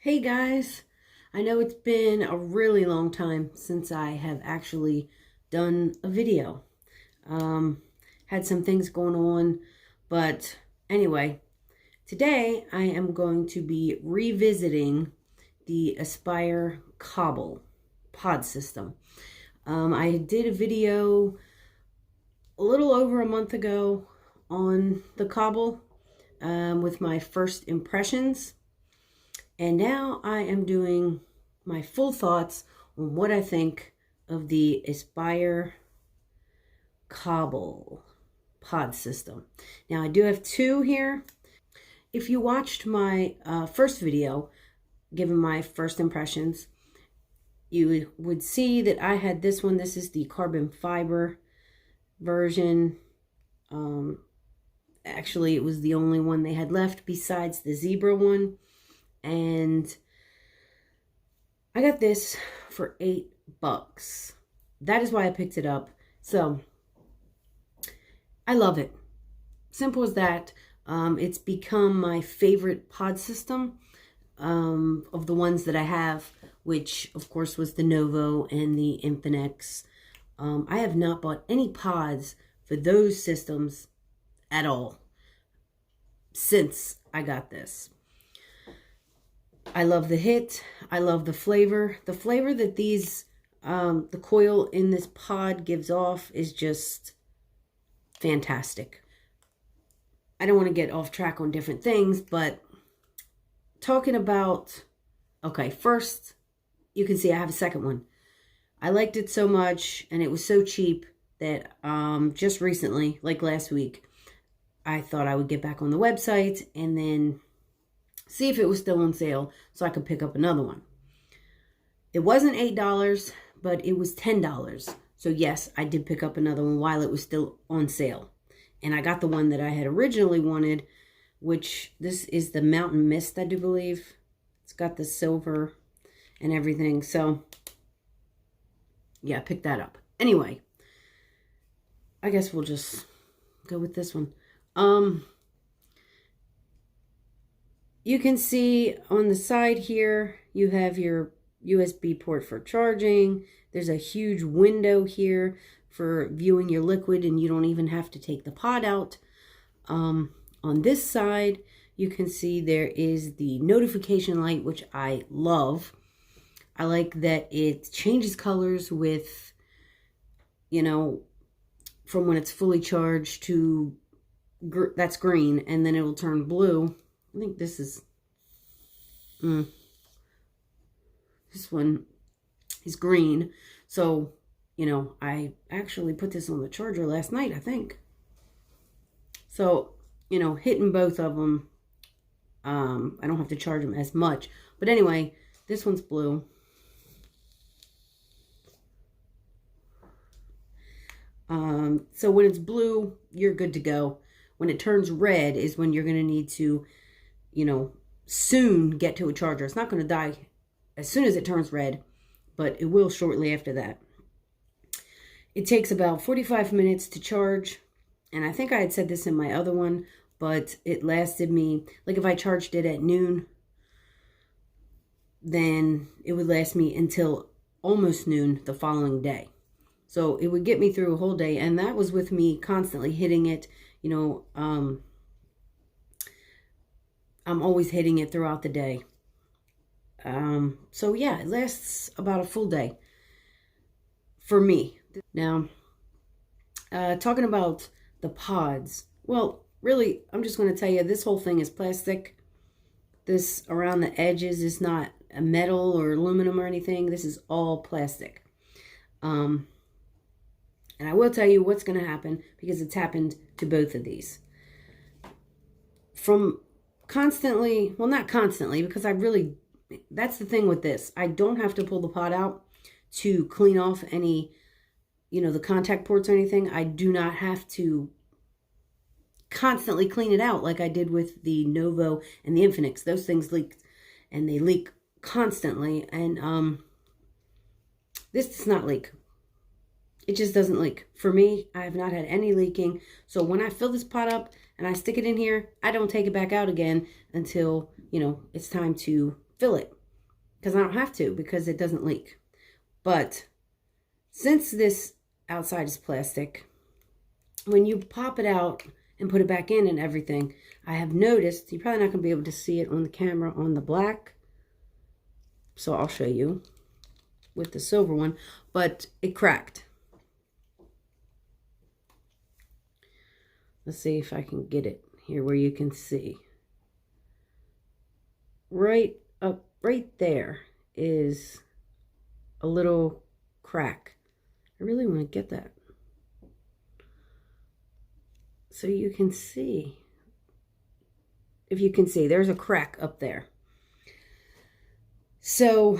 Hey guys, I know it's been a really long time since I have actually done a video. Um, had some things going on, but anyway, today I am going to be revisiting the Aspire Cobble pod system. I did a video a little over a month ago on the Cobble with my first impressions. And now I am doing my full thoughts on what I think of the Aspire Cobble pod system. Now I do have two here. If you watched my first video, given my first impressions, you would see that I had this one. This is the carbon fiber version. Actually, it was the only one they had left besides the zebra one. And I got this for $8. That is why I picked it up. So I love it. Simple as that. It's become my favorite pod system of the ones that I have, which of course was the Novo and the Infinix. I have not bought any pods for those systems at all since I got this. I love the hit. I love the flavor. The flavor that these, the coil in this pod gives off is just fantastic. I don't want to get off track on different things, but talking about, okay, first, you can see I have a second one. I liked it so much, and it was so cheap that just recently, like last week, I thought I would get back on the website and then see if it was still on sale so I could pick up another one. It wasn't $8, but it was $10. So yes, I did pick up another one while it was still on sale. And I got the one that I had originally wanted, which this is the Mountain Mist, I do believe. It's got the silver and everything. So yeah, I picked that up. Anyway, I guess we'll just go with this one. You can see on the side here, you have your USB port for charging. There's a huge window here for viewing your liquid, and you don't even have to take the pod out. On this side, you can see there is the notification light, which I love. I like that it changes colors with, you know, from when it's fully charged to, that's green, and then it will turn blue. I think this is, this one is green. So, you know, I actually put this on the charger last night, I think. So, you know, hitting both of them, I don't have to charge them as much. But anyway, this one's blue. So when it's blue, you're good to go. When it turns red is when you're going to need to, you know, soon get to a charger. It's not going to die as soon as it turns red, but it will shortly after that. It takes about 45 minutes to charge, and I think I had said this in my other one, but it lasted me, like if I charged it at noon, then it would last me until almost noon the following day. So it would get me through a whole day, and that was with me constantly hitting it. You know, I'm always hitting it throughout the day. So yeah, it lasts about a full day for me. Now, talking about the pods, well, really, I'm just going to tell you, this whole thing is plastic. This around the edges is not a metal or aluminum or anything. This is all plastic. And I will tell you what's going to happen, because it's happened to both of these. From constantly, well, not constantly, because I really, that's the thing with this. I don't have to pull the pod out to clean off any, you know, the contact ports or anything. I do not have to constantly clean it out like I did with the Novo and the Infinix. Those things leak, and they leak constantly. And this does not leak. It just doesn't leak. For me, I have not had any leaking. So when I fill this pot up and I stick it in here, I don't take it back out again until, you know, it's time to fill it because I don't have to because it doesn't leak. But since this outside is plastic, when you pop it out and put it back in and everything, I have noticed, you're probably not going to be able to see it on the camera on the black, so I'll show you with the silver one, but it cracked. Let's see if I can get it here where you can see. Right up, right there is a little crack. I really want to get that. So you can see, if you can see, there's a crack up there. So,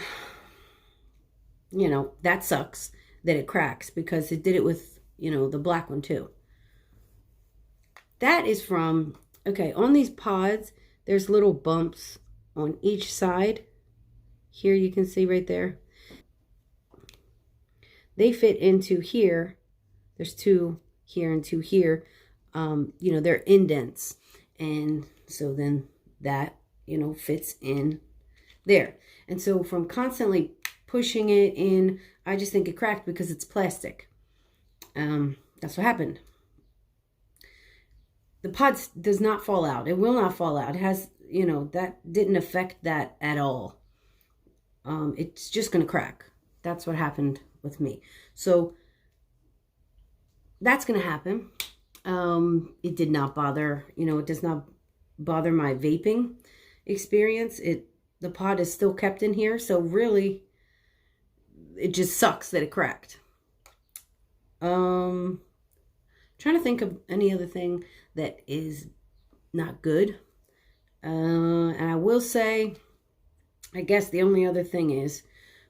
you know, that sucks that it cracks because it did it with, you know, the black one too. That is from, okay, on these pods, there's little bumps on each side. Here you can see right there. They fit into here. There's two here and two here. You know, they're indents. And so then that, you know, fits in there. And so from constantly pushing it in, I just think it cracked because it's plastic. That's what happened. The pod does not fall out. It will not fall out. It has, you know, that didn't affect that at all. It's just going to crack. That's what happened with me. So that's going to happen. It did not bother, you know, it does not bother my vaping experience. The pod is still kept in here. So really, it just sucks that it cracked. Trying to think of any other thing that is not good. And I will say, I guess the only other thing is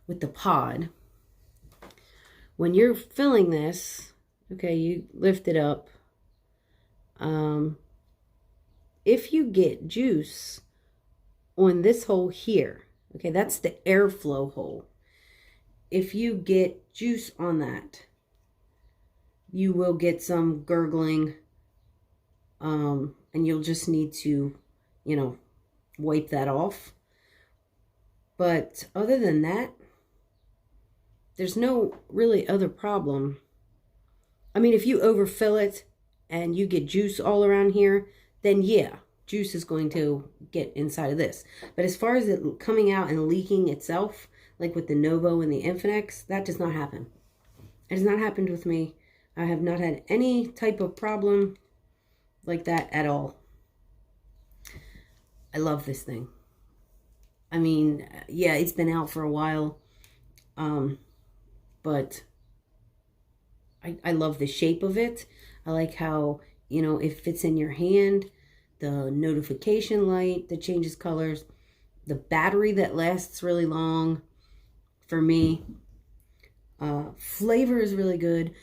with the pod, when you're filling this, okay, you lift it up. If you get juice on this hole here, okay, that's the airflow hole. If you get juice on that, you will get some gurgling, and you'll just need to, you know, wipe that off. But other than that, there's no really other problem. I mean, if you overfill it and you get juice all around here, then yeah, juice is going to get inside of this. But as far as it coming out and leaking itself, like with the Novo and the Infinix, that does not happen. It has not happened with me. I have not had any type of problem like that at all. I love this thing. I mean, yeah, it's been out for a while, but I love the shape of it. I like how, you know, it fits in your hand, the notification light that changes colors, the battery that lasts really long for me. Flavor is really good.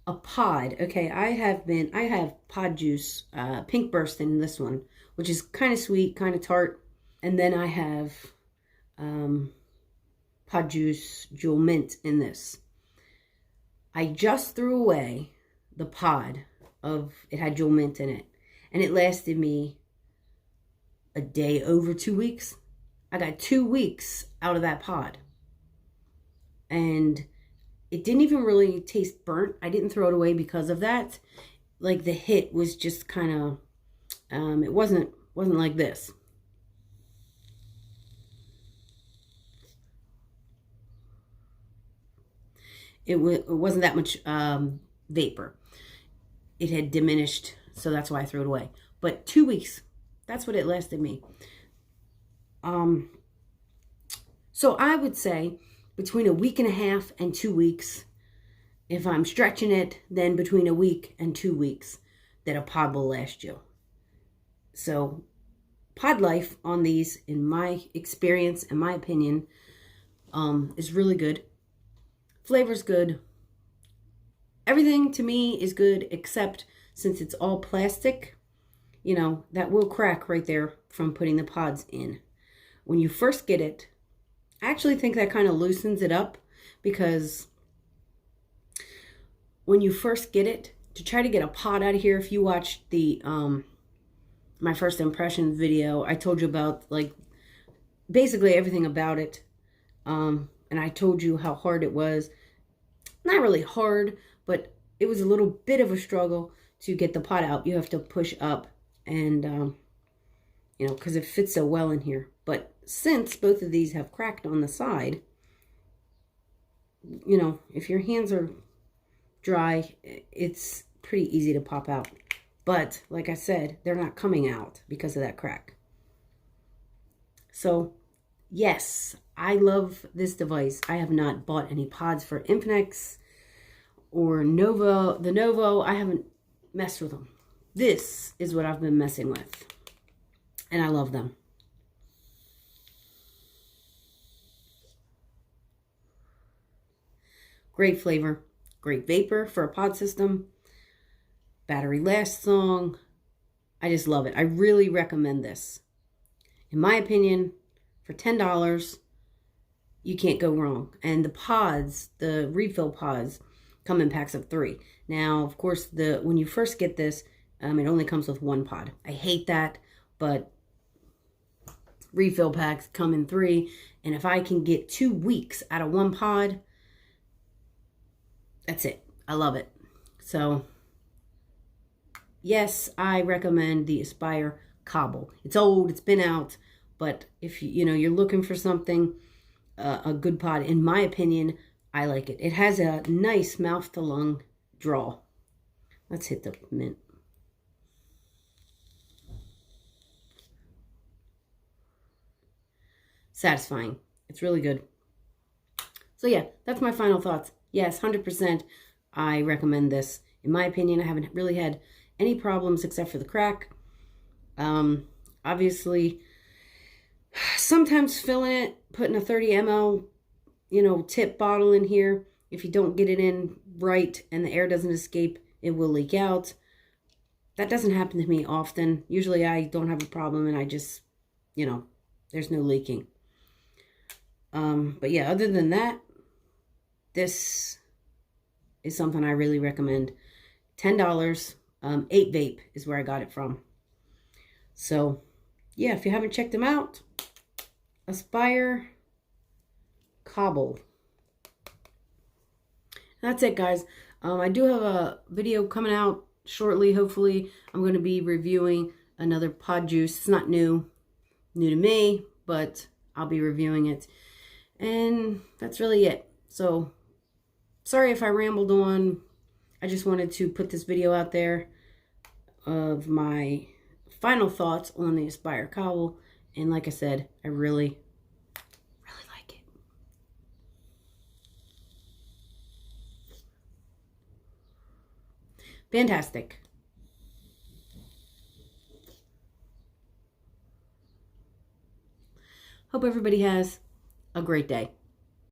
A pod, okay, I have pod juice, pink burst in this one, which is kind of sweet, kind of tart. And then I have pod juice jewel mint in this. I just threw away the pod of, it had jewel mint in it. And it lasted me a day over 2 weeks. I got 2 weeks out of that pod. And it didn't even really taste burnt. I didn't throw it away because of that. Like the hit was just kind of, it wasn't like this. It wasn't that much vapor. It had diminished, so that's why I threw it away. But 2 weeks, that's what it lasted me. So I would say between a week and a half and 2 weeks, if I'm stretching it, then between a week and 2 weeks, that a pod will last you. So pod life on these, in my experience and my opinion, is really good. Flavor's good. Everything to me is good, except since it's all plastic, you know, that will crack right there from putting the pods in. When you first get it, I actually think that kind of loosens it up, because when you first get it, to try to get a pod out of here, if you watched the my first impression video, I told you about like basically everything about it. And I told you how hard it was. Not really hard, but it was a little bit of a struggle to get the pot out. You have to push up and, you know, because it fits so well in here. But since both of these have cracked on the side, you know, if your hands are dry, it's pretty easy to pop out. But like I said, they're not coming out because of that crack. So yes, I love this device. I have not bought any pods for Infinix or Novo. The Novo, I haven't messed with them. This is what I've been messing with. And I love them. Great flavor. Great vapor for a pod system. Battery lasts long. I just love it. I really recommend this. In my opinion, for $10, you can't go wrong. And the pods, the refill pods, come in packs of 3. Now, of course, when you first get this, it only comes with 1 pod. I hate that, but refill packs come in 3. And if I can get 2 weeks out of 1 pod, that's it. I love it. So, yes, I recommend the Aspire Cobble. It's old, it's been out, but if you're looking for something, a good pod, in my opinion, I like it. It has a nice mouth to lung draw. Let's hit the mint. Satisfying. It's really good. So yeah, that's my final thoughts. Yes, 100% I recommend this. In my opinion, I haven't really had any problems except for the crack. Obviously, sometimes filling it, putting a 30 ml, tip bottle in here, if you don't get it in right and the air doesn't escape, it will leak out. That doesn't happen to me often. Usually I don't have a problem and I just, there's no leaking. But yeah, other than that, this is something I really recommend. $10, 8 Vape is where I got it from. So yeah, if you haven't checked them out, Aspire Cobble. That's it, guys. I do have a video coming out shortly. Hopefully, I'm going to be reviewing another pod juice. It's not new to me, but I'll be reviewing it. And that's really it. So, sorry if I rambled on. I just wanted to put this video out there of my final thoughts on the Aspire Cobble. And like I said, I really like it. Fantastic. Hope everybody has a great day.